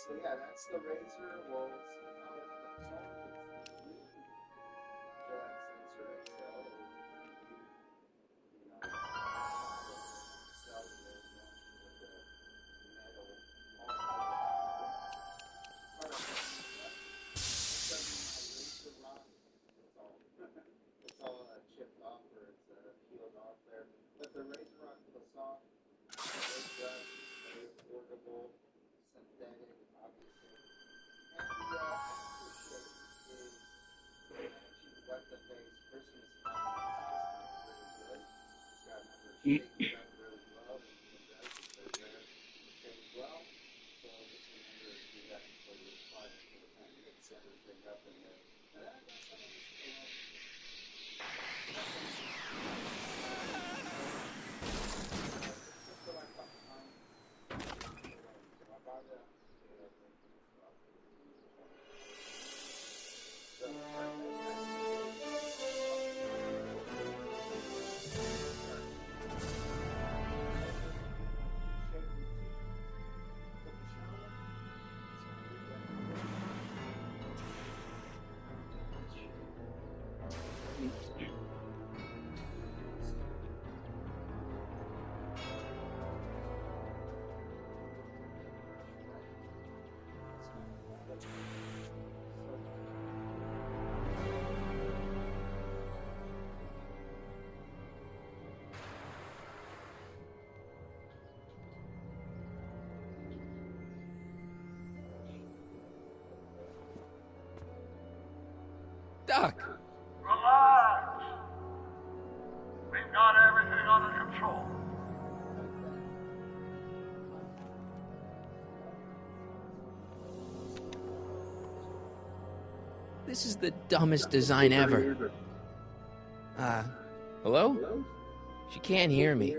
So yeah, that's the razor. Well, it's how it comes off. It's really Gillette sensor. So you know, cellular junction with the metal part of it. Doesn't have razor rot. It's all chipped off or it's peeled off there. But the razor rock for the song, very good, very affordable, synthetic, obviously. And the aftershave is managing to wet the face. Christmas time is really good. It's got another shake it up really well. And it does because there shades well. So just remember to do that before you apply it for the time you get everything up in there. And then I got some of this Doc! Relax. We've got everything under control. This is the dumbest design ever. Hello? She can't hear me.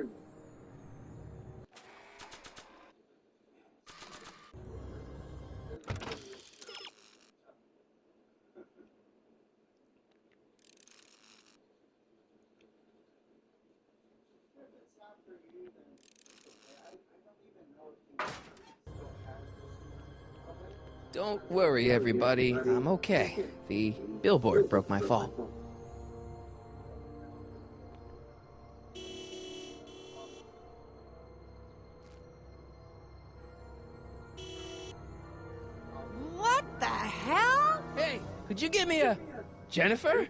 Don't worry, everybody. I'm okay. The billboard broke my fall. What the hell? Hey, could you give me a... Jennifer?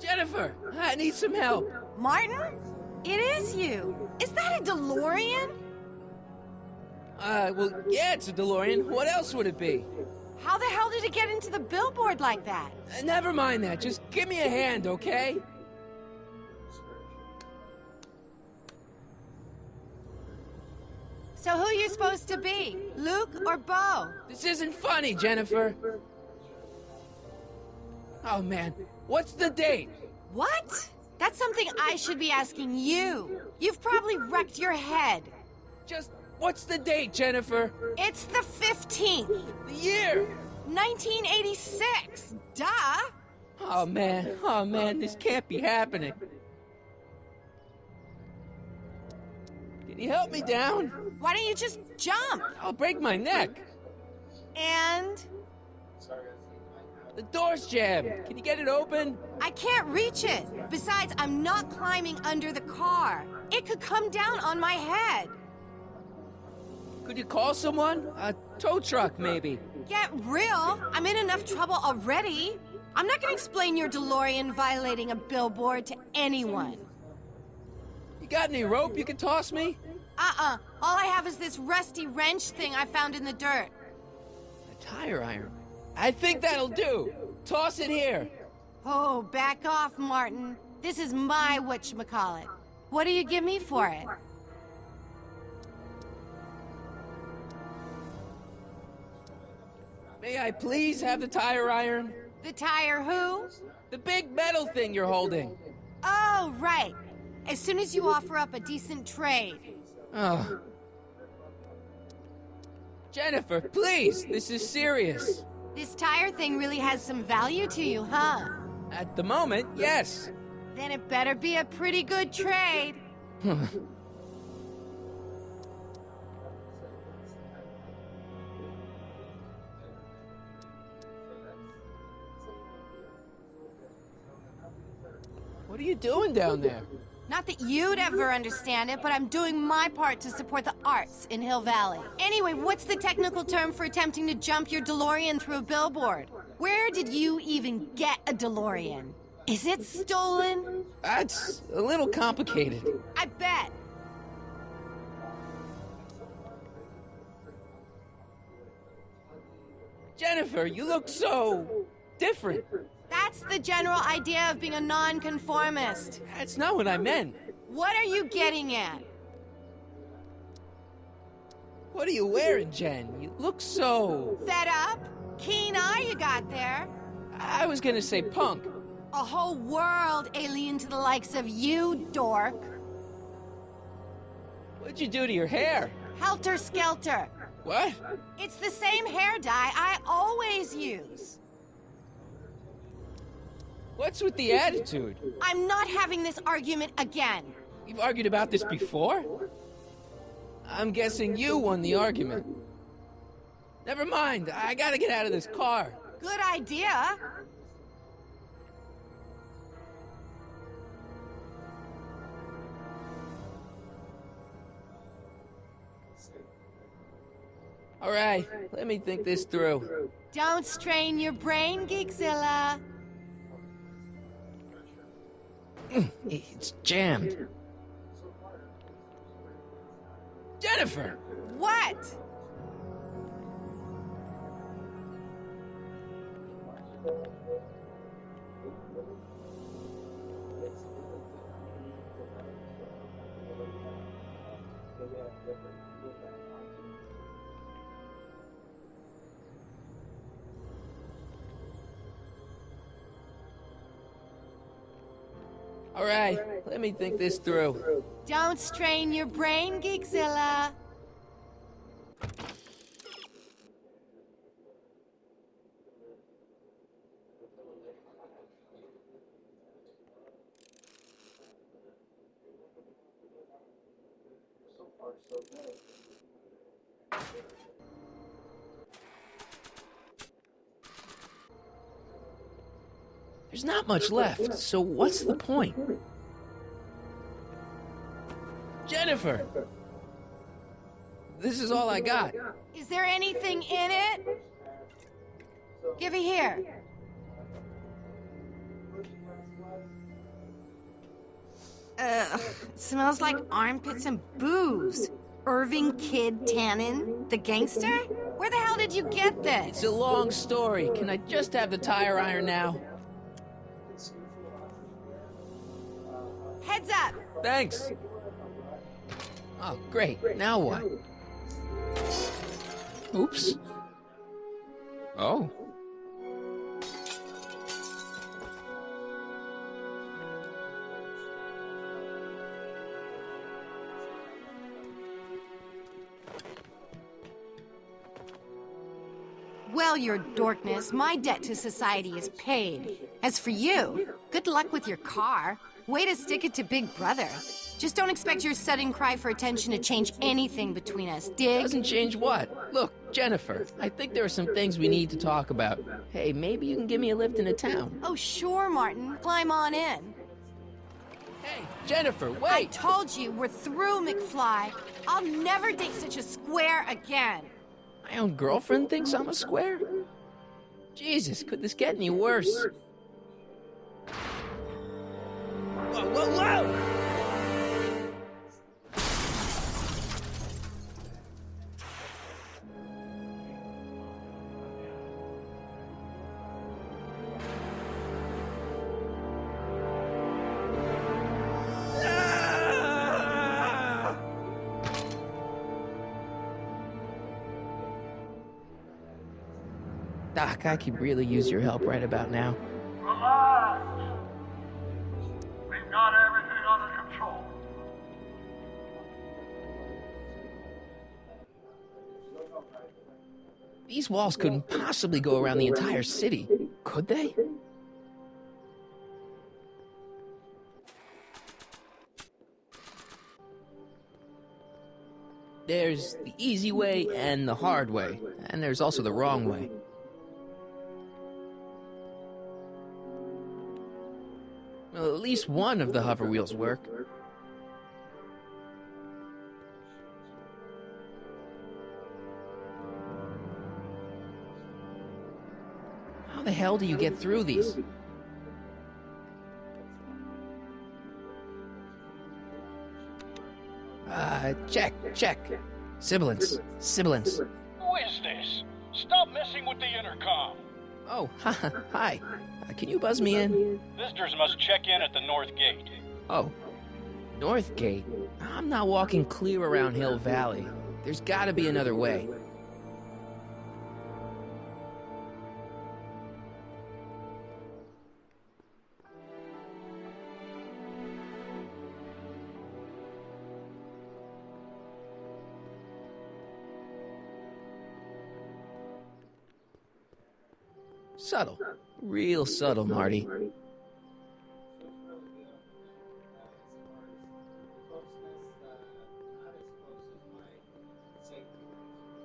Jennifer, I need some help. Martin? It is you. Is that a DeLorean? Well, yeah, it's a DeLorean. What else would it be? How the hell did it get into the billboard like that? Never mind that. Just give me a hand, okay? So who you supposed to be? Luke or Bo? This isn't funny, Jennifer. Oh, man. What's the date? What? That's something I should be asking you. You've probably wrecked your head. Just, what's the date, Jennifer? It's the 15th. The year? 1986. Duh. Oh, man, this can't be happening. Can you help me down? Why don't you just jump? I'll break my neck. And The door's jammed. Can you get it open? I can't reach it. Besides, I'm not climbing under the car. It could come down on my head. Could you call someone? A tow truck, maybe. Get real. I'm in enough trouble already. I'm not gonna explain your DeLorean violating a billboard to anyone. You got any rope you can toss me? All I have is this rusty wrench thing I found in the dirt. A tire iron. I think that'll do. Toss it here. Oh, back off, Martin. This is my whatchamacallit. What do you give me for it? May I please have the tire iron? The tire who? The big metal thing you're holding. Oh, right. As soon as you offer up a decent trade. Oh. Jennifer, please, this is serious. This tire thing really has some value to you, huh? At the moment, yes. Then it better be a pretty good trade. What are you doing down there? Not that you'd ever understand it, but I'm doing my part to support the arts in Hill Valley. Anyway, what's the technical term for attempting to jump your DeLorean through a billboard? Where did you even get a DeLorean? Is it stolen? That's a little complicated. I bet. Jennifer, you look so different. That's the general idea of being a nonconformist. That's not what I meant. What are you getting at? What are you wearing, Jen? You look so... Fed up? Keen eye you got there. I was gonna say punk. A whole world alien to the likes of you, dork. What'd you do to your hair? Helter Skelter. What? It's the same hair dye I always use. What's with the attitude? I'm not having this argument again. You've argued about this before? I'm guessing you won the argument. Never mind, I gotta get out of this car. Good idea. All right, let me think this through. Don't strain your brain, Geekzilla. It's jammed. Jennifer! What? All right, let me think this through. Don't strain your brain, Geekzilla. There's not much left, so what's the point? Jennifer! This is all I got. Is there anything in it? Give it here. Ugh, it smells like armpits and booze. Irving Kid Tannen, the gangster? Where the hell did you get It's this? a long story. Can I just have the tire iron now? Heads up! Thanks. Oh, great. Now what? Oops. Oh. Well, your dorkness, my debt to society is paid. As for you, good luck with your car. Way to stick it to Big Brother. Just don't expect your sudden cry for attention to change anything between us, dig? Doesn't change what? Look, Jennifer, I think there are some things we need to talk about. Hey, maybe you can give me a lift into town. Oh, sure, Martin. Climb on in. Hey, Jennifer, I wait! told you, we're through, McFly. I'll never date such a square again. My own girlfriend thinks I'm a square? Jesus, could this get any worse? Whoa, whoa, whoa! Doc, I could really use your help right about now. Relax. We've got everything under control. These walls couldn't possibly go around the entire city, could they? There's the easy way and the hard way, and there's also the wrong way. Well, at least one of the hover wheels work. How the hell do you get through these? Check. Sibilance. Who is this? Stop messing with the intercom. Oh, hi. Can you buzz me in? Visitors must check in at the north gate. Oh, North Gate? I'm not walking clear around Hill Valley. There's gotta be another way. Subtle. Real subtle, Marty. So it's really good on that as far as closeness, not as close as my safety reasons.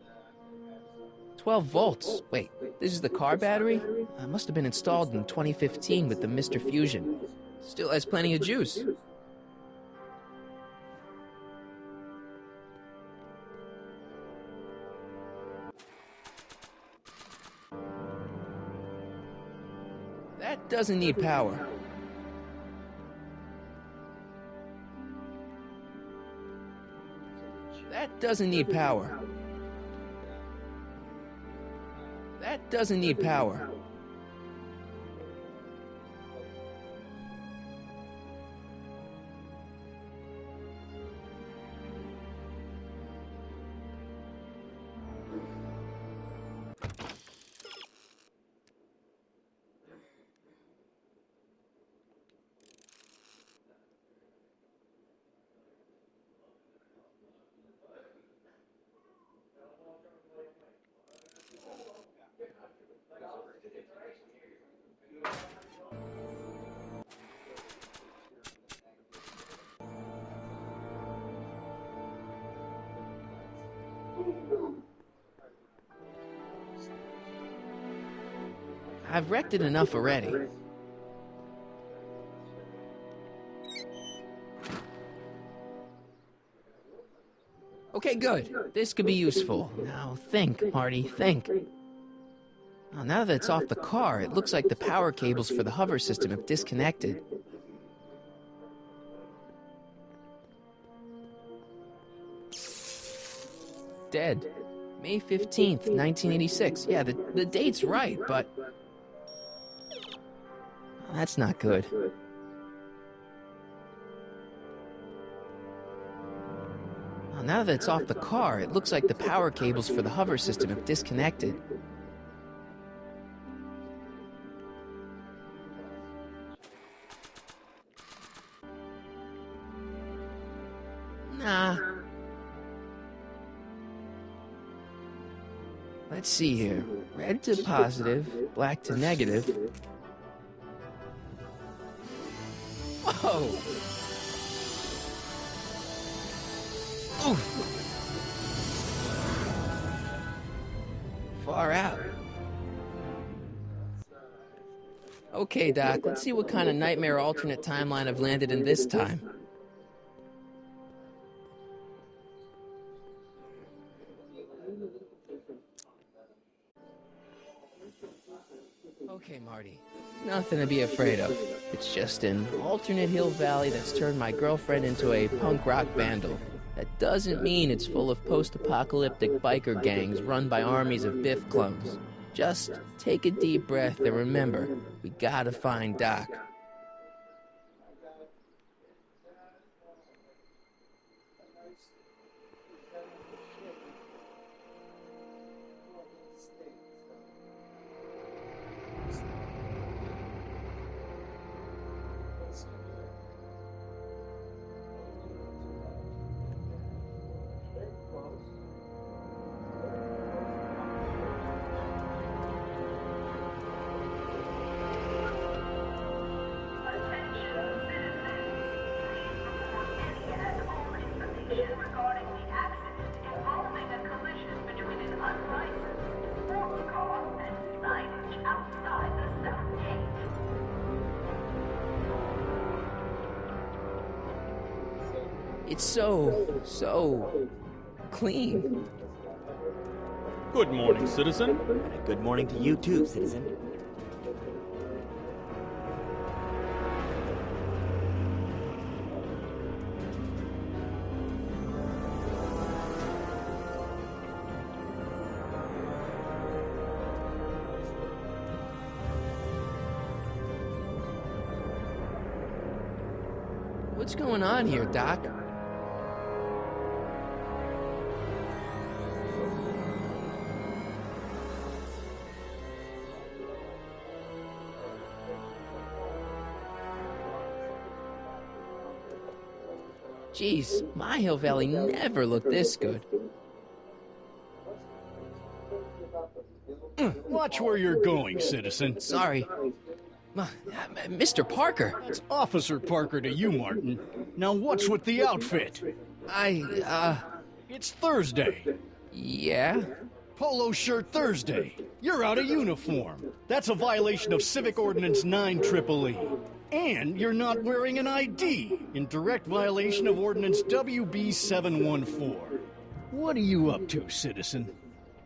And I could have some 12 volts. Wait, this is the car battery? Must have been installed in 2015 with the Mr. Fusion. Still has plenty of juice. That doesn't need power. That doesn't need power. That doesn't need power. I've wrecked it enough already. Okay, good. This could be useful. Now think, Marty, think. Now that it's off the car, it looks like the power cables for the hover system have disconnected. Dead. May 15th, 1986. Yeah, the date's right, but... that's not good. Now that it's off the car, it looks like the power cables for the hover system have disconnected. Nah. Let's see here. Red to positive, black to negative. Whoa! Oof. Far out. Okay, Doc, let's see what kind of nightmare alternate timeline I've landed in this time. Okay, Marty. Nothing to be afraid of. It's just an alternate Hill Valley that's turned my girlfriend into a punk rock vandal. That doesn't mean it's full of post-apocalyptic biker gangs run by armies of Biff clones. Just take a deep breath and remember, we gotta find Doc. It's so clean. Good morning, citizen. Good morning to you too, citizen. What's going on here, Doc? Jeez, my Hill Valley never looked this good. Watch where you're going, citizen. Sorry. Mr. Parker, It's Officer Parker to you, Martin. Now what's with the outfit? It's Thursday. yeah? Polo shirt Thursday. You're out of uniform. That's a violation of Civic Ordinance 9EEE. And you're not wearing an ID, in direct violation of Ordinance WB 714. What are you up to, citizen?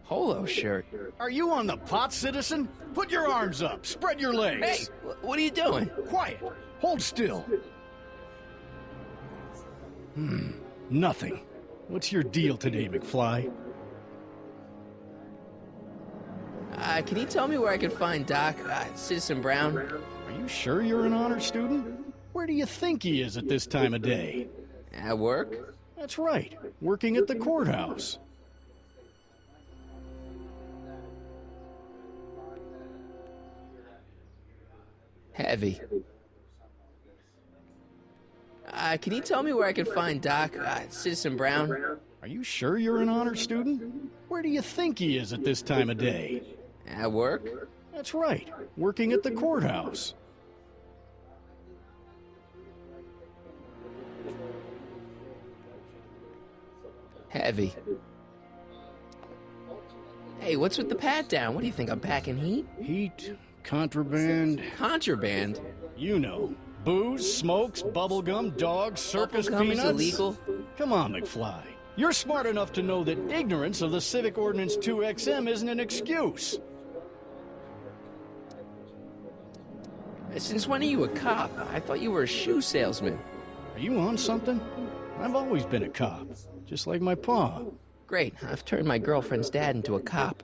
Polo shirt. Are you on the pot, citizen? Put your arms up. Spread your legs. Hey, what are you doing? Quiet. Hold still. Nothing. What's your deal today, McFly? Can you tell me where I can find Doc, Citizen Brown? Are you sure you're an honor student? Where do you think he is at this time of day? At work? That's right. Working at the courthouse. Heavy. Can you tell me where I can find Doc, Citizen Brown? Are you sure you're an honor student? Where do you think he is at this time of day? At work? That's right. Working at the courthouse. Heavy. Hey, what's with the pat down? What do you think, I'm packing heat? Heat, contraband, Contraband? you know. Booze, smokes, bubblegum, dogs, circus Bubblegum is peanuts. illegal? Come on, McFly. You're smart enough to know that ignorance of the Civic Ordinance 2XM isn't an excuse. Since when are you a cop? I thought you were a shoe salesman. Are you on something? I've always been a cop, just like my pa. Great, I've turned my girlfriend's dad into a cop.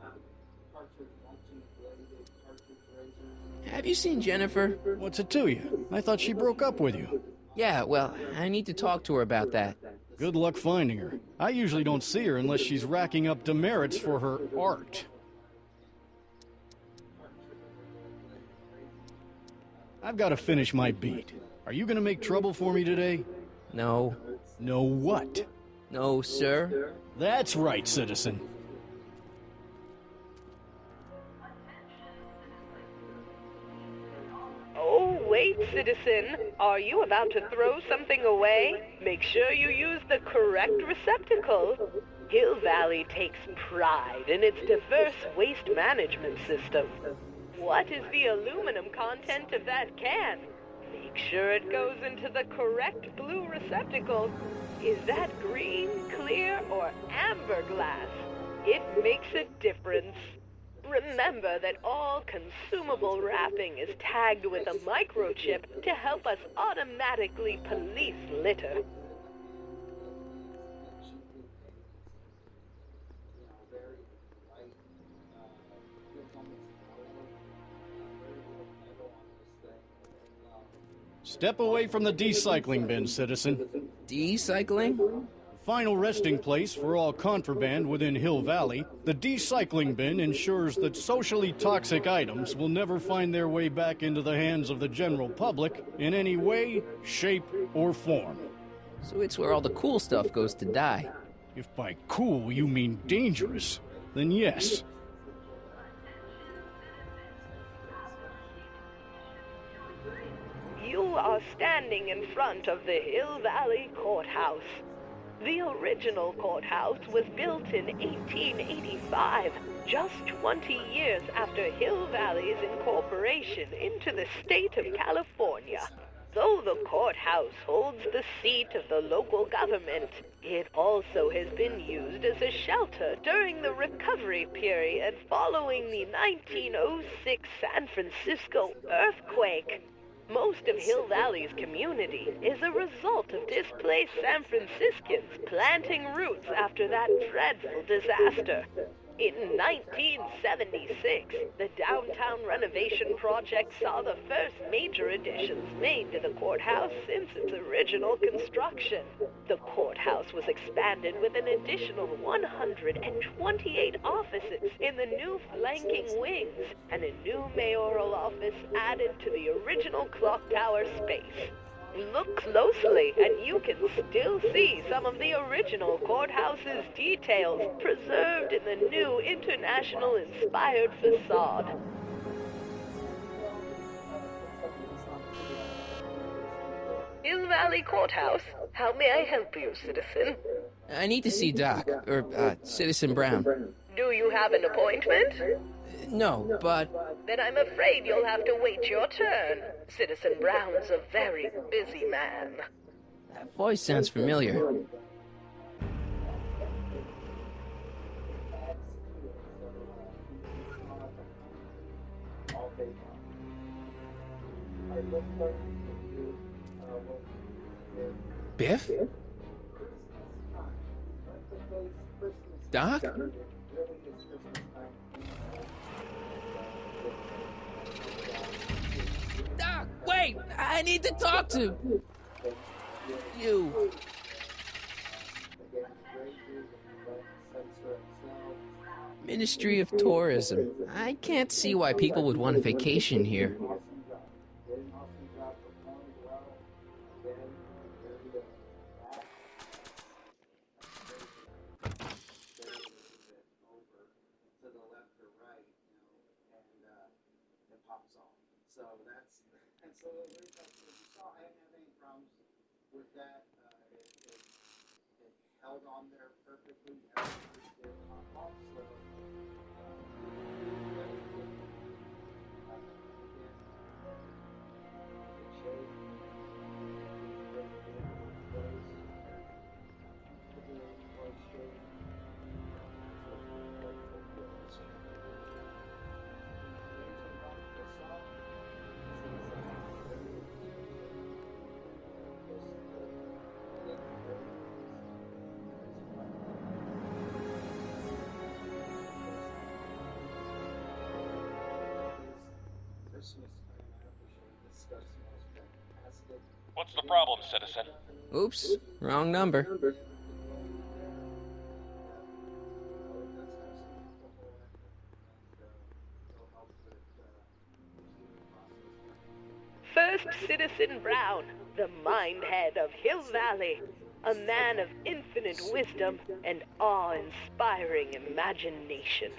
Have you seen Jennifer? What's it to you? I thought she broke up with you. Yeah, well, I need to talk to her about that. Good luck finding her. I usually don't see her unless she's racking up demerits for her art. I've got to finish my beat. Are you going to make trouble for me today? No. No what? No, sir. That's right, citizen. Oh, wait, citizen. Are you about to throw something away? Make sure you use the correct receptacle. Hill Valley takes pride in its diverse waste management system. What is the aluminum content of that can? Make sure it goes into the correct blue receptacle. Is that green, clear, or amber glass? It makes a difference. Remember that all consumable wrapping is tagged with a microchip to help us automatically police litter. Step away from the decycling bin, citizen. Decycling? Final resting place for all contraband within Hill Valley, the decycling bin ensures that socially toxic items will never find their way back into the hands of the general public in any way, shape, or form. So it's where all the cool stuff goes to die. If by cool you mean dangerous, then yes. You are standing in front of the Hill Valley Courthouse. The original courthouse was built in 1885, just 20 years after Hill Valley's incorporation into the state of California. Though the courthouse courthouse holds the seat of the local government. It also has been used as a shelter during the recovery period following the 1906 San Francisco earthquake. Most of Hill Valley's community is a result of displaced San Franciscans planting roots after that dreadful disaster. In 1976, the downtown renovation project saw the first major additions made to the courthouse since its original construction. The courthouse was expanded with an additional 128 offices in the new flanking wings, and a new mayoral office added to the original clock tower space. Look closely, and you can still see some of the original courthouse's details preserved in the new international-inspired facade. Hill Valley Courthouse. How may I help you, citizen? I need to see Doc, or Citizen Brown. Do you have an appointment? No, but... Then I'm afraid you'll have to wait your turn. Citizen Brown's a very busy man. That voice sounds familiar. Biff? Doc? Doc, wait! I need to talk to you. Ministry of Tourism. I can't see why people would want a vacation here. So you saw I didn't have any problems with that. It held on there perfectly. Everything did pop off. So What's the problem, citizen? Oops, wrong number. First Citizen Brown, the mind head of Hill Valley, a man of infinite wisdom and awe-inspiring imagination.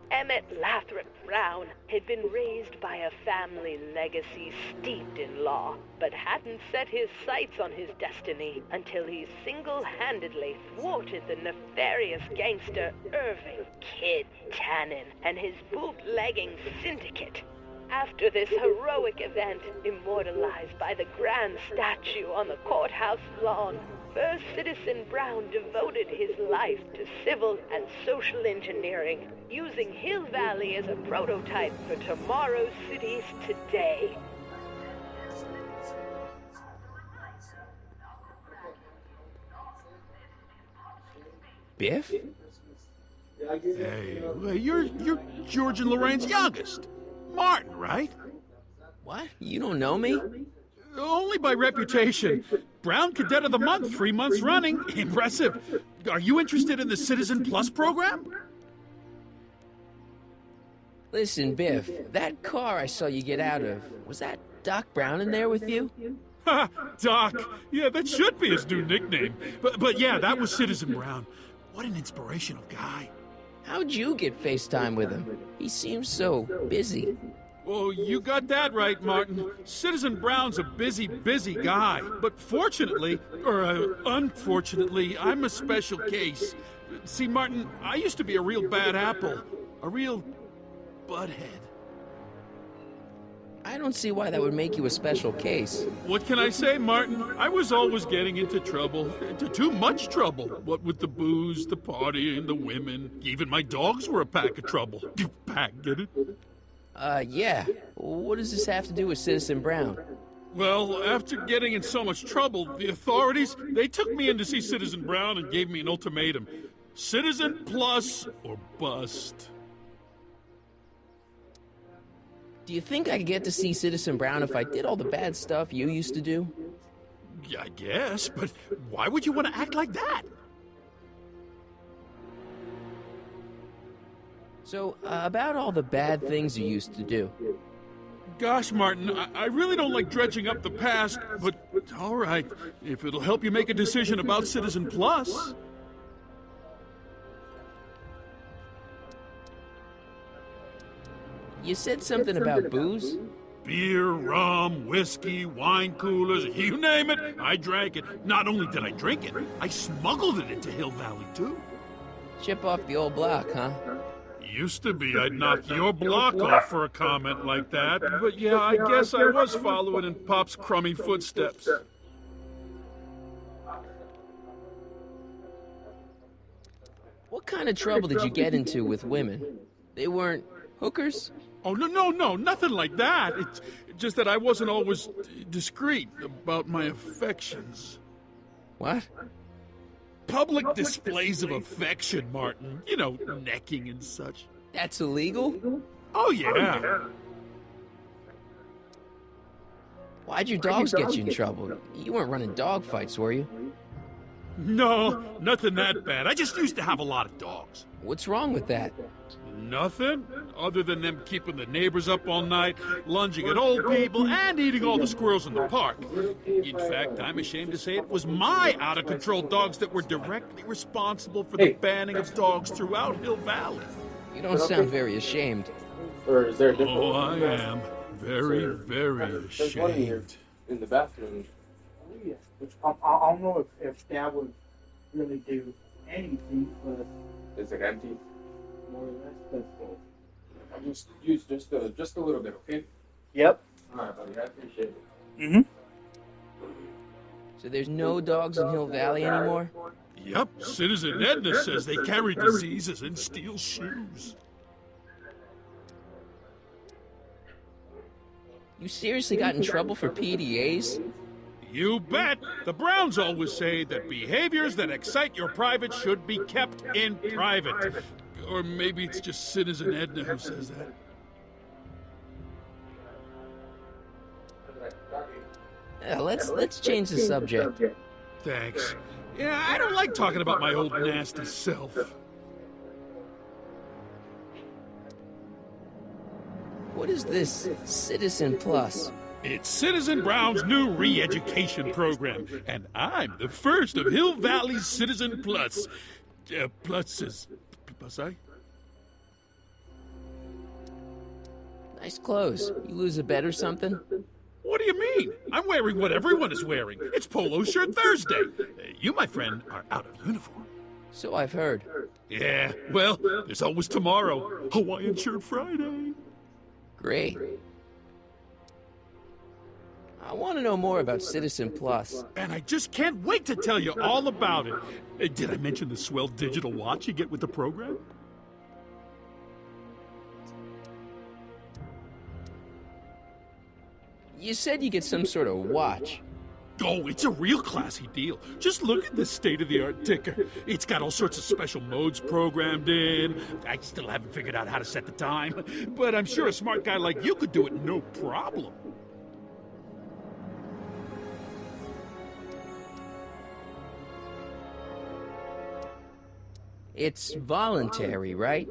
Emmett Lathrop Brown had been raised by a family legacy steeped in law, but hadn't set his sights on his destiny until he single-handedly thwarted the nefarious gangster Irving Kid Tannen and his bootlegging syndicate. After this heroic event, immortalized by the grand statue on the courthouse lawn, First Citizen Brown devoted his life to civil and social engineering, using Hill Valley as a prototype for tomorrow's cities today. Biff? Hey, you're George and Lorraine's youngest. Martin, right? What? You don't know me? Only by reputation. Brown Cadet of the Month, 3 months running. Impressive. Are you interested in the Citizen Plus program? Listen, Biff, that car I saw you get out of, was that Doc Brown in there with you? Ha! Doc. Yeah, that should be his new nickname. But yeah, that was Citizen Brown. What an inspirational guy. How'd you get FaceTime with him? He seems so busy. Oh, you got that right, Martin. Citizen Brown's a busy guy. But fortunately, or unfortunately, I'm a special case. See, Martin, I used to be a real bad apple. A real butthead. I don't see why that would make you a special case. What can I say, Martin? I was always getting into trouble. Into too much trouble. What with the booze, the partying, the women. Even my dogs were a pack of trouble. Pack, get it? Yeah. What does this have to do with Citizen Brown? Well, after getting in so much trouble, the authorities, they took me in to see Citizen Brown and gave me an ultimatum. Citizen plus or bust. Do you think I could get to see Citizen Brown if I did all the bad stuff you used to do? Yeah, I guess, but why would you want to act like that? So, about all the bad things you used to do. Gosh, Martin, I really don't like dredging up the past, but all right, if it'll help you make a decision about Citizen Plus. You said something about booze? Beer, rum, whiskey, wine coolers, you name it, I drank it. Not only did I drink it, I smuggled it into Hill Valley, too. Chip off the old block, huh? Used to be I'd knock your block off for a comment like that, but yeah, I guess I was following in Pop's crummy footsteps. What kind of trouble did you get into with women? They weren't hookers? Oh, no, nothing like that. It's just that I wasn't always discreet about my affections. What? Public displays of affection, Martin. You know, necking and such. That's illegal? Oh, yeah. Why'd your dogs get you in trouble? You weren't running dog fights, were you? No, nothing that bad. I just used to have a lot of dogs. What's wrong with that? Nothing, other than them keeping the neighbors up all night, lunging at old people, and eating all the squirrels in the park. In fact, I'm ashamed to say it was my out-of-control dogs that were directly responsible for the banning of dogs throughout Hill Valley. You don't sound very ashamed. Or is there a different Oh, I am. Very, very There's one in here ashamed. in the bathroom. I don't know if that would really do anything, but Is it empty? more or less, but I'll just use just a little bit, okay? yep. All right, buddy. I appreciate it. So there's no dogs in Hill Valley anymore? Yep, Citizen Edna says they carry diseases and steal shoes. You seriously got in trouble for PDAs? You bet! The Browns always say that behaviors that excite your private should be kept in private. Or maybe it's just Citizen Edna who says that. Yeah, let's change the subject. Thanks. Yeah, I don't like talking about my old nasty self. What is this Citizen Plus? It's Citizen Brown's new re-education program, and I'm the first of Hill Valley's Citizen Plus. Pluses. Plus, I? Nice clothes. You lose a bet or something? What do you mean? I'm wearing what everyone is wearing. It's Polo Shirt Thursday. You, my friend, are out of uniform. So I've heard. Yeah, well, there's always tomorrow. Hawaiian Shirt Friday. Great. I want to know more about Citizen Plus. And I just can't wait to tell you all about it. Did I mention the swell digital watch you get with the program? You said you get some sort of watch. Oh, it's a real classy deal. Just look at this state-of-the-art ticker. It's got all sorts of special modes programmed in. I still haven't figured out how to set the time, but I'm sure a smart guy like you could do it no problem. It's voluntary, right?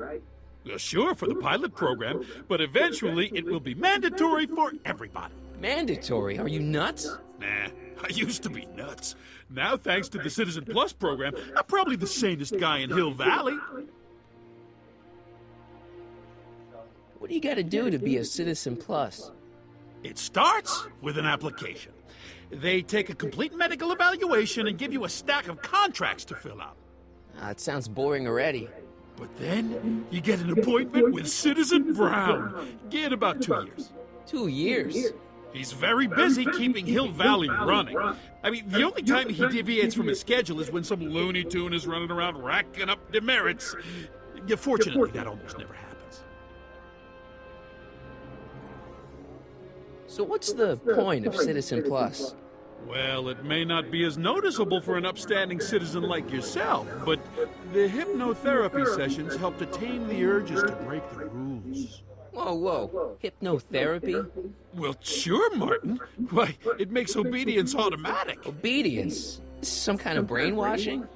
Sure, for the pilot program, but eventually it will be mandatory for everybody. Mandatory? Are you nuts? Nah, I used to be nuts. Now, thanks to the Citizen Plus program, I'm probably the sanest guy in Hill Valley. What do you gotta do to be a Citizen Plus? It starts with an application. They take a complete medical evaluation and give you a stack of contracts to fill out. It sounds boring already. But then you get an appointment with Citizen Brown. Get about 2 years. 2 years? He's very busy keeping Hill Valley running. I mean, the only time he deviates from his schedule is when some Looney Tune is running around racking up demerits. Yeah, fortunately, that almost never happens. So what's the point of Citizen Plus? Well, it may not be as noticeable for an upstanding citizen like yourself, but the hypnotherapy sessions help to tame the urges to break the rules. Whoa. Hypnotherapy? Well, sure, Martin. Why, it makes obedience automatic. Obedience? This is some kind of brainwashing?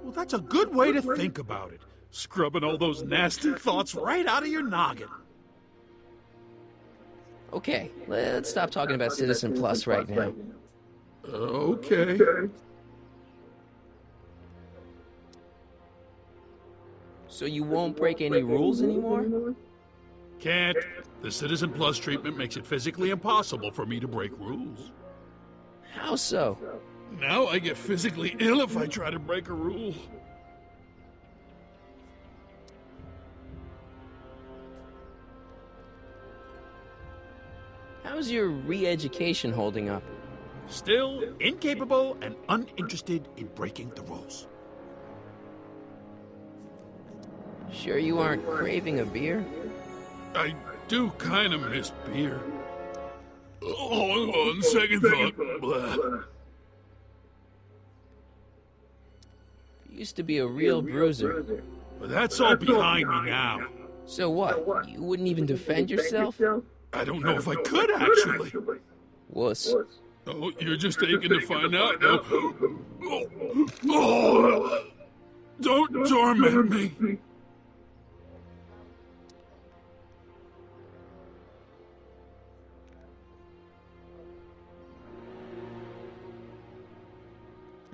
Well, that's a good way to think about it. Scrubbing all those nasty thoughts right out of your noggin. Okay, let's stop talking about Citizen Plus right now. Okay. So you won't break any rules anymore? Can't. The Citizen Plus treatment makes it physically impossible for me to break rules. How so? Now I get physically ill if I try to break a rule. How's your re-education holding up? Still incapable and uninterested in breaking the rules. Sure you aren't craving a beer? I do kind of miss beer. On second thought, blah. You used to be a real bruiser. But that's all behind me now. So what? You wouldn't even defend yourself? I don't know if I could, actually. Wuss. Oh, you're just aching to find out, though. Oh, don't torment me.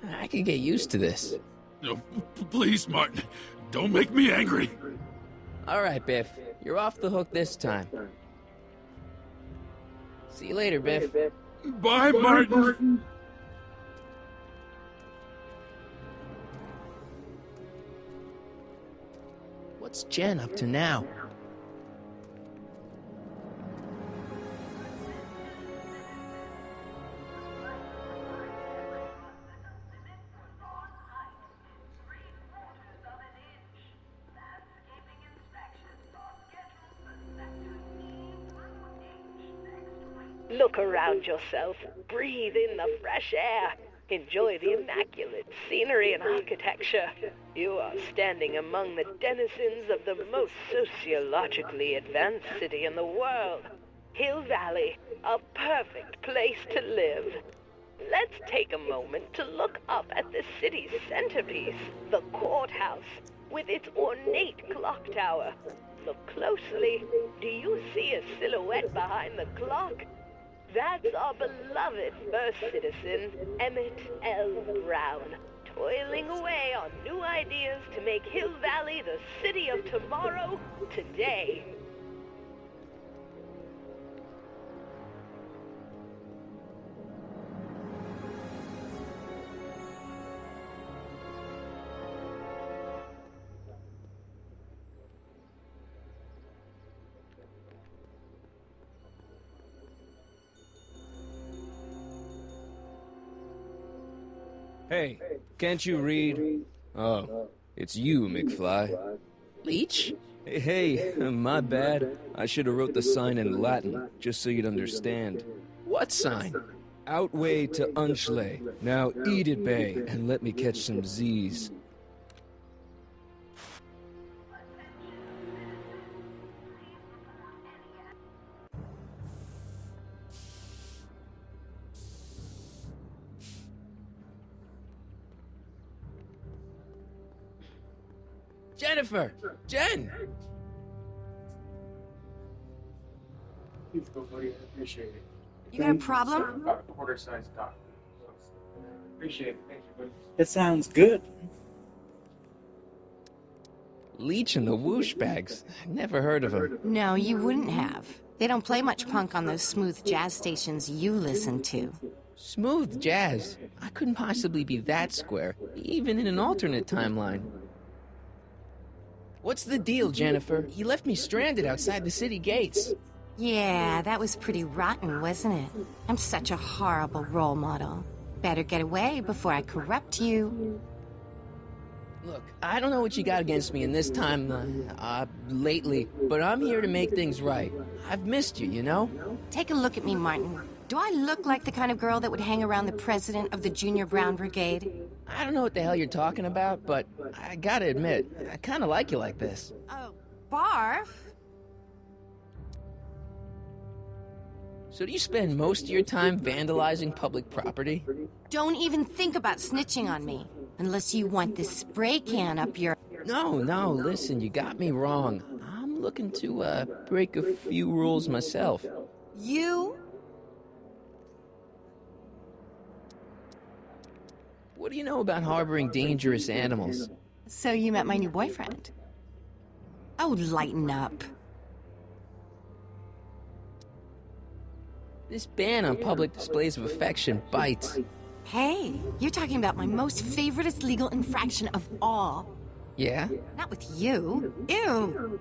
I could get used to this. No, please, Martin. Don't make me angry. All right, Biff. You're off the hook this time. See you later, Biff. Bye, Martin. What's Jen up to now? Look around yourself. Breathe in the fresh air. Enjoy the immaculate scenery and architecture. You are standing among the denizens of the most sociologically advanced city in the world. Hill Valley, a perfect place to live. Let's take a moment to look up at the city's centerpiece, the courthouse, with its ornate clock tower. Look closely. Do you see a silhouette behind the clock? That's our beloved first citizen, Emmett L. Brown, toiling away on new ideas to make Hill Valley the city of tomorrow, today. Hey, can't you read? Oh, it's you, McFly. Leech? Hey, my bad. I should have wrote the sign in Latin, just so you'd understand. What sign? Outway to Unchley. Now eat it, Bay, and let me catch some Z's. Jennifer! Jen! I appreciate it. You got a problem? Quarter-sized dog. Appreciate it. Thank you, buddy. That sounds good. Leech and the Whoosh Bags. Never heard of them. No, you wouldn't have. They don't play much punk on those smooth jazz stations you listen to. Smooth jazz? I couldn't possibly be that square, even in an alternate timeline. What's the deal, Jennifer? You left me stranded outside the city gates. Yeah, that was pretty rotten, wasn't it? I'm such a horrible role model. Better get away before I corrupt you. Look, I don't know what you got against me in this time, lately, but I'm here to make things right. I've missed you, you know? Take a look at me, Martin. Do I look like the kind of girl that would hang around the president of the Junior Brown Brigade? I don't know what the hell you're talking about, but I gotta admit, I kinda like you like this. Oh, barf? So do you spend most of your time vandalizing public property? Don't even think about snitching on me. Unless you want this spray can up your... No, listen, you got me wrong. I'm looking to, break a few rules myself. You? What do you know about harboring dangerous animals? So you met my new boyfriend. Oh, lighten up. This ban on public displays of affection bites. Hey, you're talking about my most favoriteest legal infraction of all. Yeah? Not with you. Ew.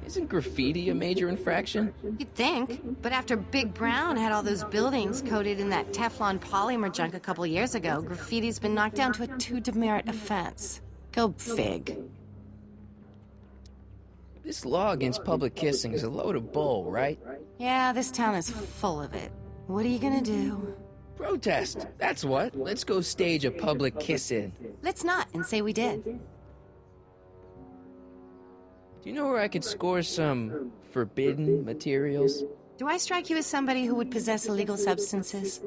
Isn't graffiti a major infraction? You'd think, but after Big Brown had all those buildings coated in that Teflon polymer junk a couple years ago, graffiti's been knocked down to a 2 demerit offense. Go fig. This law against public kissing is a load of bull, right? Yeah, this town is full of it. What are you gonna do? Protest! That's what. Let's go stage a public kiss-in. Let's not, and say we did. Do you know where I could score some forbidden materials? Do I strike you as somebody who would possess illegal substances?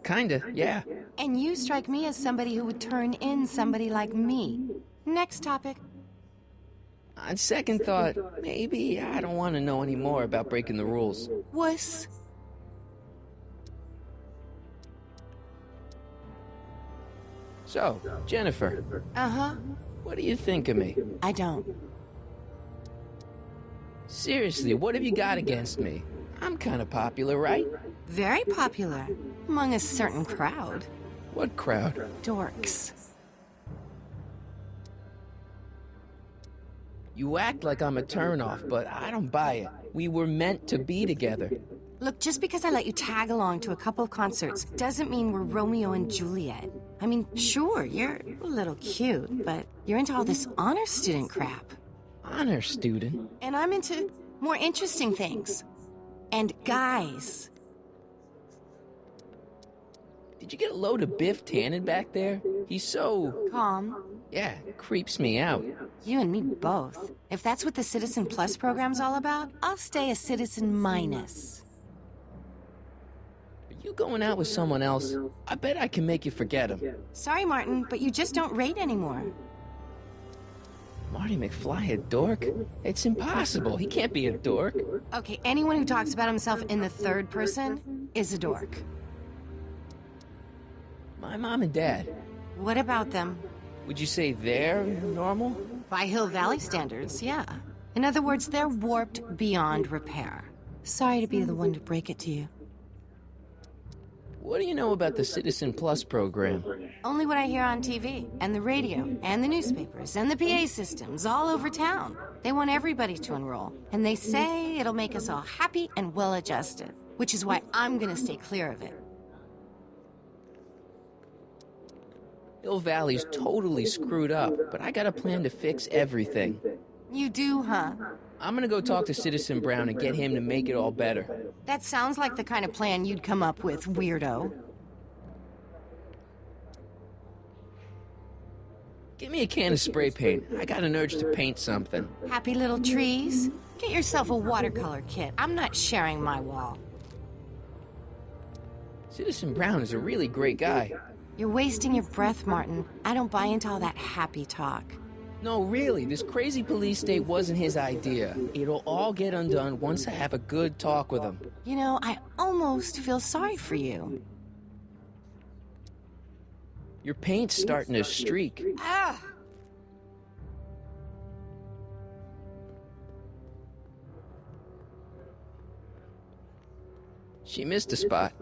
Kinda, yeah. And you strike me as somebody who would turn in somebody like me. Next topic. On second thought, maybe I don't want to know any more about breaking the rules. Wuss. So, Jennifer. Uh-huh. What do you think of me? I don't. Seriously, what have you got against me? I'm kind of popular, right? Very popular. Among a certain crowd. What crowd? Dorks. You act like I'm a turnoff, but I don't buy it. We were meant to be together. Look, just because I let you tag along to a couple of concerts doesn't mean we're Romeo and Juliet. I mean, sure, you're a little cute, but you're into all this honor student crap. Honor student? And I'm into more interesting things. And guys. Did you get a load of Biff Tannen back there? He's so... Calm. Yeah, creeps me out. You and me both. If that's what the Citizen Plus program's all about, I'll stay a Citizen Minus. Are you going out with someone else? I bet I can make you forget him. Sorry, Martin, but you just don't rate anymore. Marty McFly a dork? It's impossible. He can't be a dork. Okay, anyone who talks about himself in the third person is a dork. My mom and dad. What about them? Would you say they're normal? By Hill Valley standards, yeah. In other words, they're warped beyond repair. Sorry to be the one to break it to you. What do you know about the Citizen Plus program? Only what I hear on TV, and the radio, and the newspapers, and the PA systems all over town. They want everybody to enroll, and they say it'll make us all happy and well-adjusted, which is why I'm gonna stay clear of it. Hill Valley's totally screwed up, but I got a plan to fix everything. You do, huh? I'm gonna go talk to Citizen Brown and get him to make it all better. That sounds like the kind of plan you'd come up with, weirdo. Give me a can of spray paint. I got an urge to paint something. Happy little trees? Get yourself a watercolor kit. I'm not sharing my wall. Citizen Brown is a really great guy. You're wasting your breath, Martin. I don't buy into all that happy talk. No, really, this crazy police state wasn't his idea. It'll all get undone once I have a good talk with him. You know, I almost feel sorry for you. Your paint's starting to streak. Ah! She missed a spot.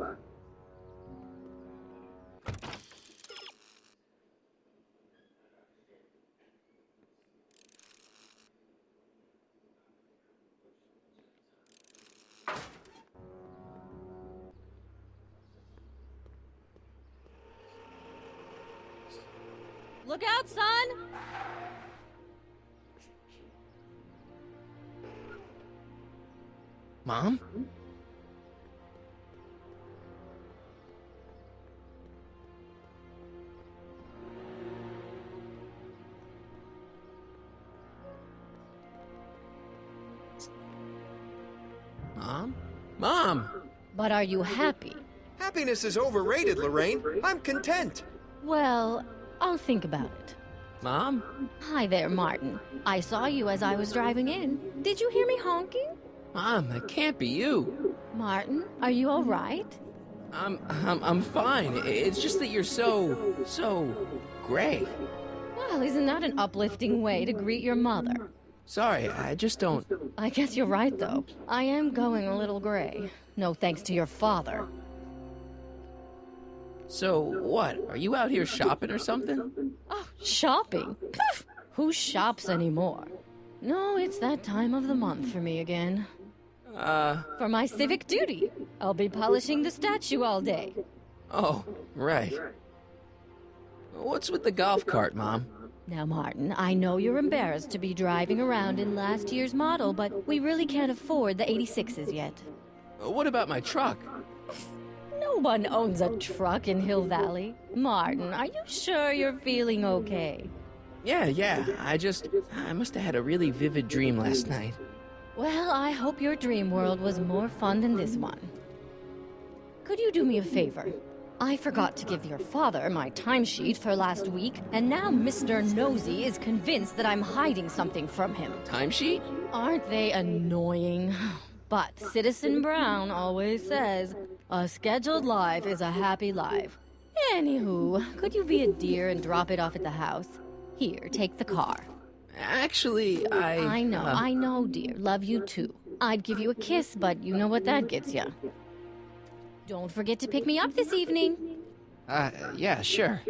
Look out, son! Mom? Mom? Mom! But are you happy? Happiness is overrated, Lorraine. I'm content. Well, I'll think about it. Mom? Hi there, Martin. I saw you as I was driving in. Did you hear me honking? Mom, that can't be you. Martin, are you all right? I'm fine. It's just that you're so gray. Well, isn't that an uplifting way to greet your mother? Sorry, I just don't... I guess you're right, though. I am going a little gray. No thanks to your father. So, what? Are you out here shopping or something? Oh, shopping? Poof! Who shops anymore? No, it's that time of the month for me again. For my civic duty. I'll be polishing the statue all day. Oh, right. What's with the golf cart, Mom? Now, Martin, I know you're embarrassed to be driving around in last year's model, but we really can't afford the 86s yet. What about my truck? No one owns a truck in Hill Valley. Martin, are you sure you're feeling okay? Yeah. I must have had a really vivid dream last night. Well, I hope your dream world was more fun than this one. Could you do me a favor? I forgot to give your father my timesheet for last week, and now Mr. Nosy is convinced that I'm hiding something from him. Timesheet? Aren't they annoying? But Citizen Brown always says, a scheduled life is a happy life. Anywho, could you be a dear and drop it off at the house? Here, take the car. Actually, I know, dear. Love you too. I'd give you a kiss, but you know what that gets ya. Don't forget to pick me up this evening. Yeah, sure.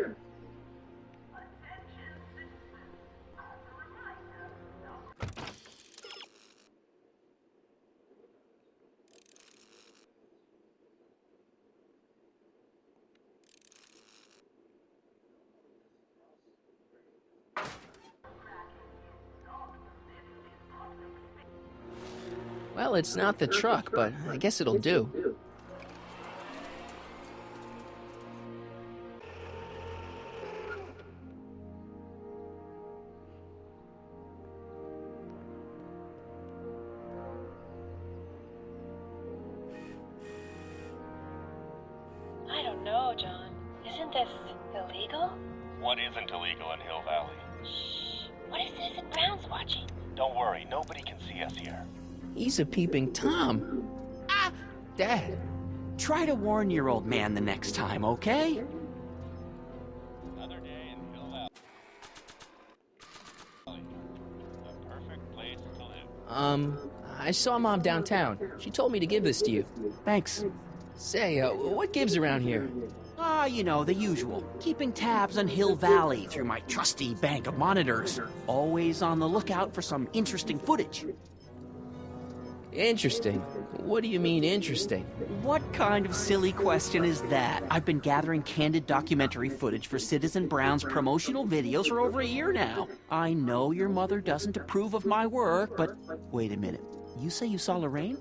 Well, it's not the truck, but I guess it'll do. I don't know, John. Isn't this illegal? What isn't illegal in Hill Valley? Shh. What if Citizen Brown's watching? Don't worry, nobody can see us here. He's a peeping Tom. Ah! Dad. Try to warn your old man the next time, okay? Another day in Hill Valley. The perfect place to live. I saw Mom downtown. She told me to give this to you. Thanks. Say, what gives around here? You know, the usual. Keeping tabs on Hill Valley through my trusty bank of monitors. Always on the lookout for some interesting footage. Interesting? What do you mean, interesting? What kind of silly question is that? I've been gathering candid documentary footage for Citizen Brown's promotional videos for over a year now. I know your mother doesn't approve of my work, but wait a minute. You say you saw Lorraine?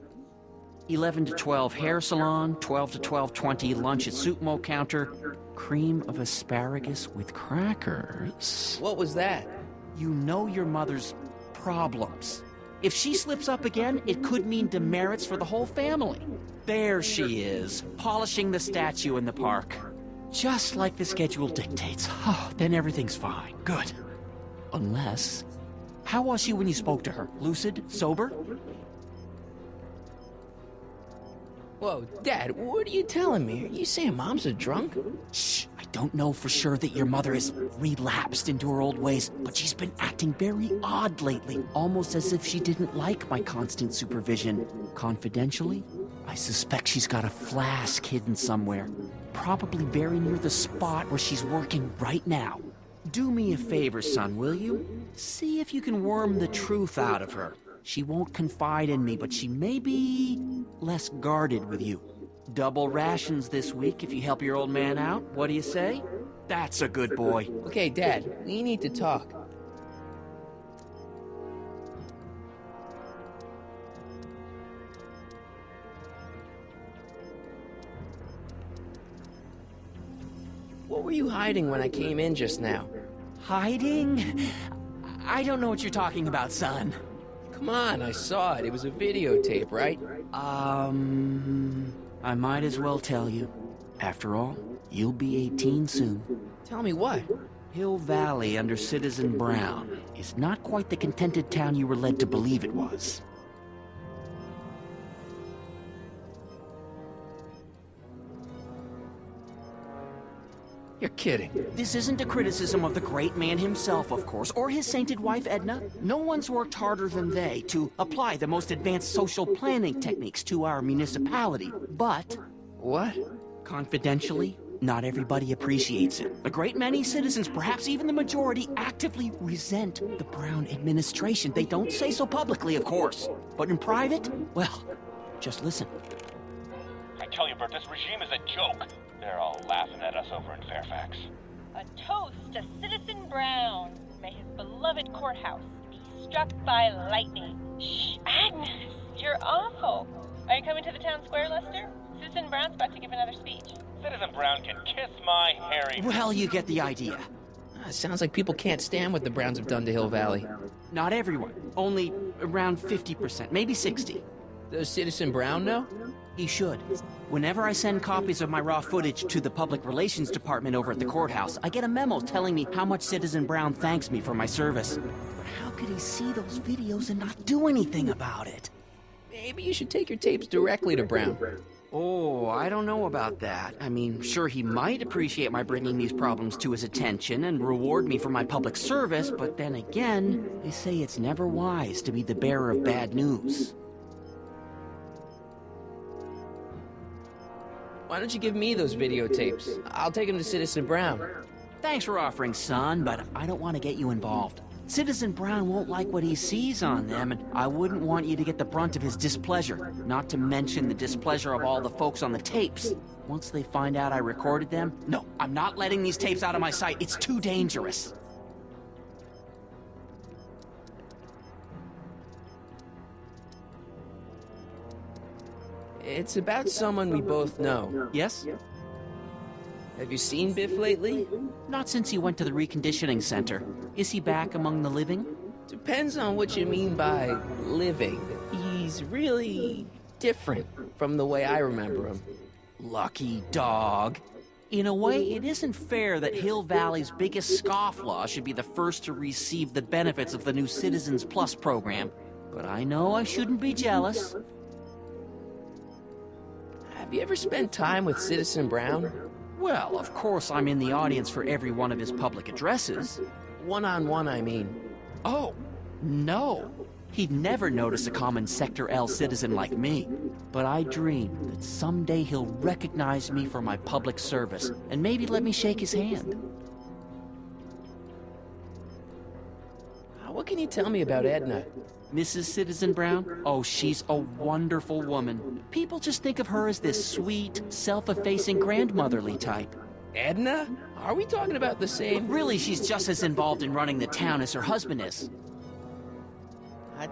11 to 12 hair salon, 12 to 12:20 lunch at Suitmo counter, cream of asparagus with crackers. What was that? You know your mother's problems. If she slips up again, it could mean demerits for the whole family. There she is, polishing the statue in the park. Just like the schedule dictates. Oh, then everything's fine. Good. Unless... How was she when you spoke to her? Lucid? Sober? Whoa, Dad, what are you telling me? Are you saying Mom's a drunk? Shh, I don't know for sure that your mother has relapsed into her old ways, but she's been acting very odd lately, almost as if she didn't like my constant supervision. Confidentially, I suspect she's got a flask hidden somewhere, probably very near the spot where she's working right now. Do me a favor, son, will you? See if you can worm the truth out of her. She won't confide in me, but she may be less guarded with you. Double rations this week if you help your old man out. What do you say? That's a good boy. Okay, Dad, we need to talk. What were you hiding when I came in just now? Hiding? I don't know what you're talking about, son. Come on, I saw it. It was a videotape, right? I might as well tell you. After all, you'll be 18 soon. Tell me what? Hill Valley under Citizen Brown is not quite the contented town you were led to believe it was. You're kidding. This isn't a criticism of the great man himself, of course, or his sainted wife, Edna. No one's worked harder than they to apply the most advanced social planning techniques to our municipality. But... What? Confidentially, not everybody appreciates it. A great many citizens, perhaps even the majority, actively resent the Brown administration. They don't say so publicly, of course. But in private, well, just listen. I tell you, Bert, this regime is a joke. They're all laughing at us over in Fairfax. A toast to Citizen Brown. May his beloved courthouse be struck by lightning. Shh, Agnes, you're awful. Are you coming to the town square, Lester? Citizen Brown's about to give another speech. Citizen Brown can kiss my hairy... Well, you get the idea. Sounds like people can't stand what the Browns have done to Hill Valley. Not everyone. Only around 50%, maybe 60%. Does Citizen Brown know? He should. Whenever I send copies of my raw footage to the Public Relations Department over at the courthouse, I get a memo telling me how much Citizen Brown thanks me for my service. But how could he see those videos and not do anything about it? Maybe you should take your tapes directly to Brown. Oh, I don't know about that. I mean, sure, he might appreciate my bringing these problems to his attention and reward me for my public service, but then again, they say it's never wise to be the bearer of bad news. Why don't you give me those videotapes? I'll take them to Citizen Brown. Thanks for offering, son, but I don't want to get you involved. Citizen Brown won't like what he sees on them, and I wouldn't want you to get the brunt of his displeasure, not to mention the displeasure of all the folks on the tapes. Once they find out I recorded them, no, I'm not letting these tapes out of my sight. It's too dangerous. It's about someone we both know. Yes? Have you seen Biff lately? Not since he went to the reconditioning center. Is he back among the living? Depends on what you mean by living. He's really different from the way I remember him. Lucky dog. In a way, it isn't fair that Hill Valley's biggest scofflaw should be the first to receive the benefits of the new Citizens Plus program. But I know I shouldn't be jealous. Have you ever spent time with Citizen Brown? Well, of course I'm in the audience for every one of his public addresses. One-on-one, I mean. Oh, no. He'd never notice a common Sector L citizen like me. But I dream that someday he'll recognize me for my public service and maybe let me shake his hand. What can you tell me about Edna? Mrs. Citizen Brown? Oh, she's a wonderful woman. People just think of her as this sweet, self-effacing grandmotherly type. Edna? Are we talking about the same? Really, she's just as involved in running the town as her husband is.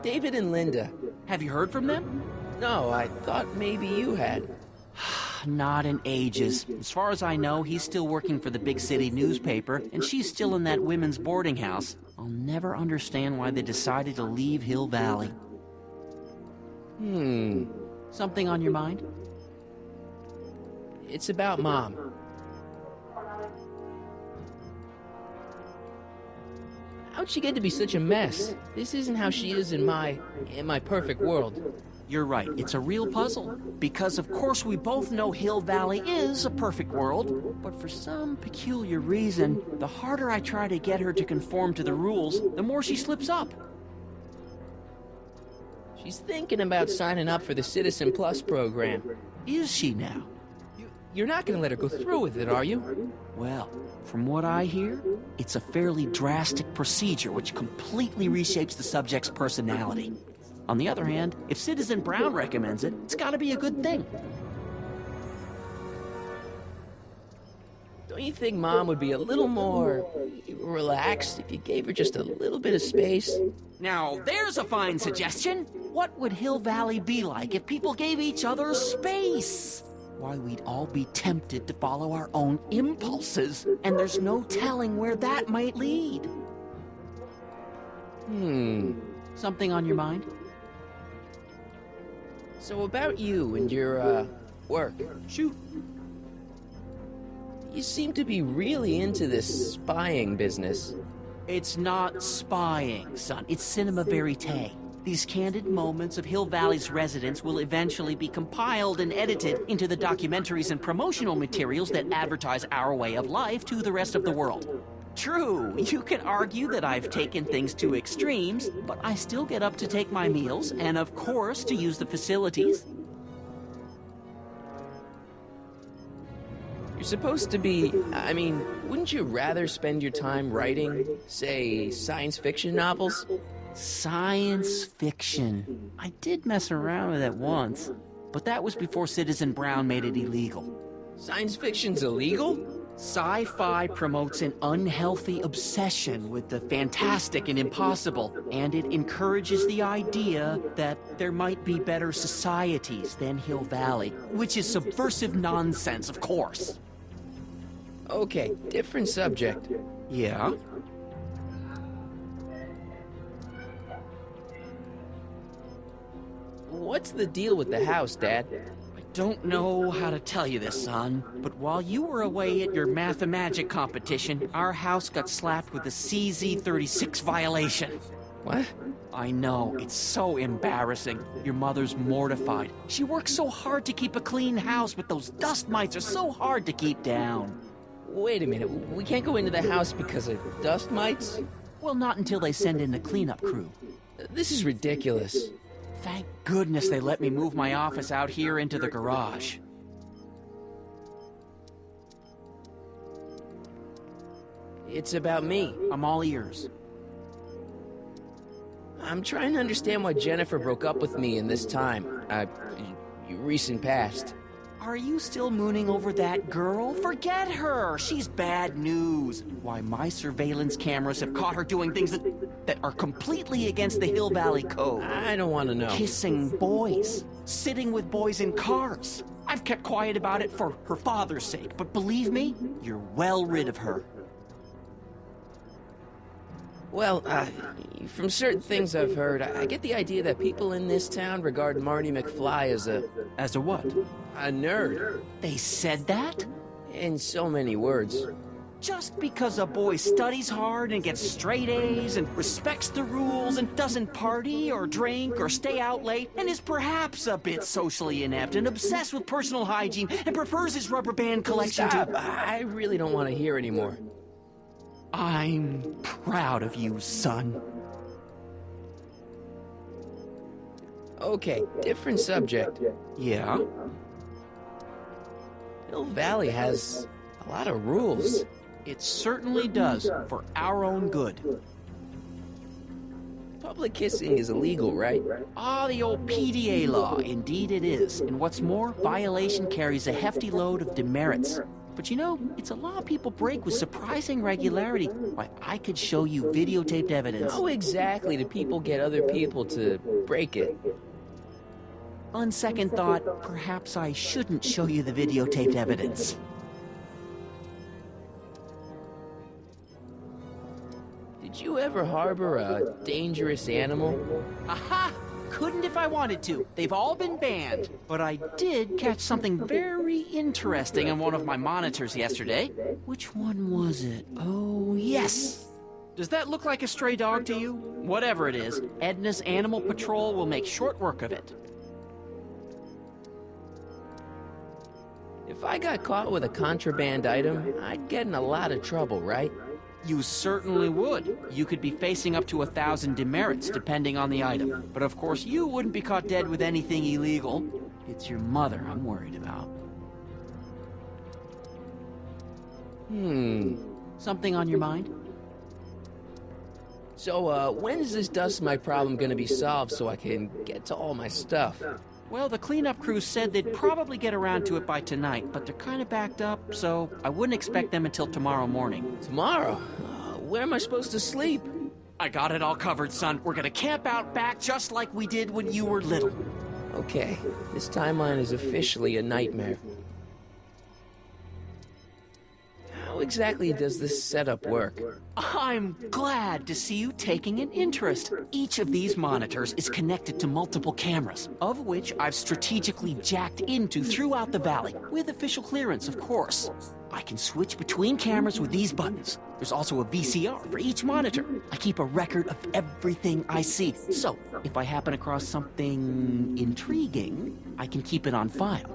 David and Linda. Have you heard from them? No, I thought maybe you had. Not in ages. As far as I know, he's still working for the big city newspaper, and she's still in that women's boarding house. I'll never understand why they decided to leave Hill Valley. Something on your mind? It's about Mom. How'd she get to be such a mess? This isn't how she is in my perfect world. You're right, it's a real puzzle. Because of course we both know Hill Valley is a perfect world, but for some peculiar reason, the harder I try to get her to conform to the rules, the more she slips up. She's thinking about signing up for the Citizen Plus program. Is she now? You're not going to let her go through with it, are you? Well, from what I hear, it's a fairly drastic procedure which completely reshapes the subject's personality. On the other hand, if Citizen Brown recommends it, it's gotta be a good thing. Don't you think Mom would be a little more relaxed if you gave her just a little bit of space? Now, there's a fine suggestion. What would Hill Valley be like if people gave each other space? Why, we'd all be tempted to follow our own impulses, and there's no telling where that might lead. Something on your mind? So about you and your, work. Shoot. You seem to be really into this spying business. It's not spying, son. It's cinema verite. These candid moments of Hill Valley's residents will eventually be compiled and edited into the documentaries and promotional materials that advertise our way of life to the rest of the world. True, you can argue that I've taken things to extremes, but I still get up to take my meals and, of course, to use the facilities. You're supposed to be... I mean, wouldn't you rather spend your time writing, say, science fiction novels? Science fiction. I did mess around with it once, but that was before Citizen Brown made it illegal. Science fiction's illegal? Sci-fi promotes an unhealthy obsession with the fantastic and impossible, and it encourages the idea that there might be better societies than Hill Valley, which is subversive nonsense, of course. Okay, different subject. Yeah? What's the deal with the house, Dad? I don't know how to tell you this, son, but while you were away at your Mathemagic competition, our house got slapped with a CZ36 violation. What? I know, it's so embarrassing. Your mother's mortified. She works so hard to keep a clean house, but those dust mites are so hard to keep down. Wait a minute, we can't go into the house because of dust mites? Well, not until they send in the cleanup crew. This is ridiculous. Thank goodness they let me move my office out here into the garage. It's about me. I'm all ears. I'm trying to understand why Jennifer broke up with me in this time. Recent past. Are you still mooning over that girl? Forget her! She's bad news. Why, my surveillance cameras have caught her doing things that are completely against the Hill Valley Code. I don't want to know. Kissing boys. Sitting with boys in cars. I've kept quiet about it for her father's sake, but believe me, you're well rid of her. Well, from certain things I've heard, I get the idea that people in this town regard Marty McFly as a... As a what? A nerd. They said that? In so many words. Just because a boy studies hard and gets straight A's and respects the rules and doesn't party or drink or stay out late and is perhaps a bit socially inept and obsessed with personal hygiene and prefers his rubber band collection Stop. I really don't want to hear anymore. I'm proud of you, son. Okay, different subject. Yeah? Hill Valley has a lot of rules. It certainly does, for our own good. Public kissing is illegal, right? Ah, the old PDA law. Indeed it is. And what's more, violation carries a hefty load of demerits. But you know, it's a law people break with surprising regularity. Why, I could show you videotaped evidence. How exactly do people get other people to break it? On second thought, perhaps I shouldn't show you the videotaped evidence. Did you ever harbor a dangerous animal? Aha! Couldn't if I wanted to. They've all been banned. But I did catch something very interesting on one of my monitors yesterday. Which one was it? Oh, yes! Does that look like a stray dog to you? Whatever it is, Edna's Animal Patrol will make short work of it. If I got caught with a contraband item, I'd get in a lot of trouble, right? You certainly would. You could be facing up to 1,000 demerits, depending on the item. But of course, you wouldn't be caught dead with anything illegal. It's your mother I'm worried about. Something on your mind? So, when is this dust mite problem gonna be solved so I can get to all my stuff? Well, the cleanup crew said they'd probably get around to it by tonight, but they're kind of backed up, so I wouldn't expect them until tomorrow morning. Tomorrow? Where am I supposed to sleep? I got it all covered, son. We're gonna camp out back just like we did when you were little. Okay, this timeline is officially a nightmare. How exactly does this setup work? I'm glad to see you taking an interest. Each of these monitors is connected to multiple cameras, of which I've strategically jacked into throughout the valley, with official clearance, of course. I can switch between cameras with these buttons. There's also a VCR for each monitor. I keep a record of everything I see, so if I happen across something intriguing, I can keep it on file.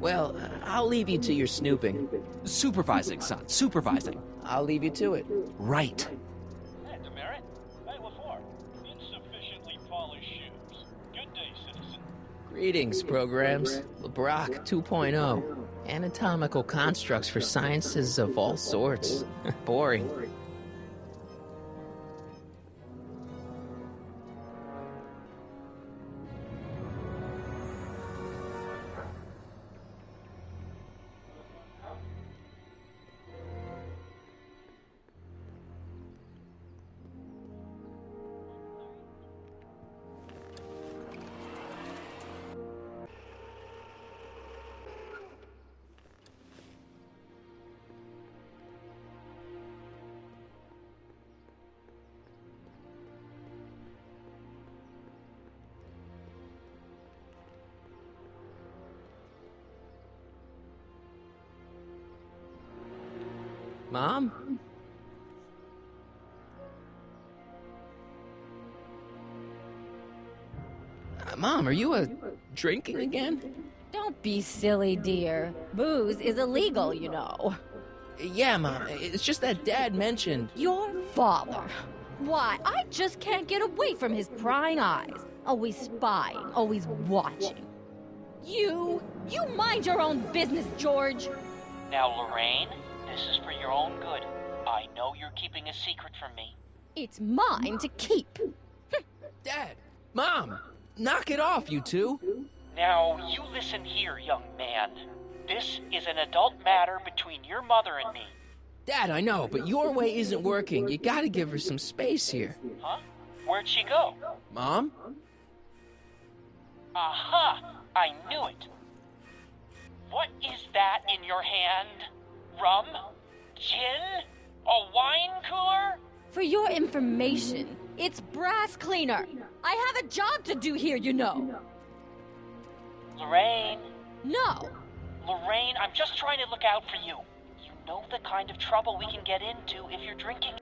Well, I'll leave you to your snooping. Supervising, son, supervising. I'll leave you to it. Right. Hey, Demerit. Hey, LaFleur. Insufficiently polished shoes. Good day, citizen. Greetings, programs. LeBrock 2.0. Anatomical constructs for sciences of all sorts. Boring. Mom? Mom, are you drinking again? Don't be silly, dear. Booze is illegal, you know. Yeah, Mom. It's just that Dad mentioned... Your father. Why, I just can't get away from his prying eyes. Always spying, always watching. You mind your own business, George. Now, Lorraine, this is for your own good. I know you're keeping a secret from me. It's mine to keep. Dad! Mom! Knock it off, you two! Now, you listen here, young man. This is an adult matter between your mother and me. Dad, I know, but your way isn't working. You gotta give her some space here. Huh? Where'd she go? Mom? Aha! I knew it. What is that in your hand? Rum? Gin? A wine cooler? For your information, it's brass cleaner. I have a job to do here, you know. Lorraine. No. Lorraine, I'm just trying to look out for you. You know the kind of trouble we can get into if you're drinking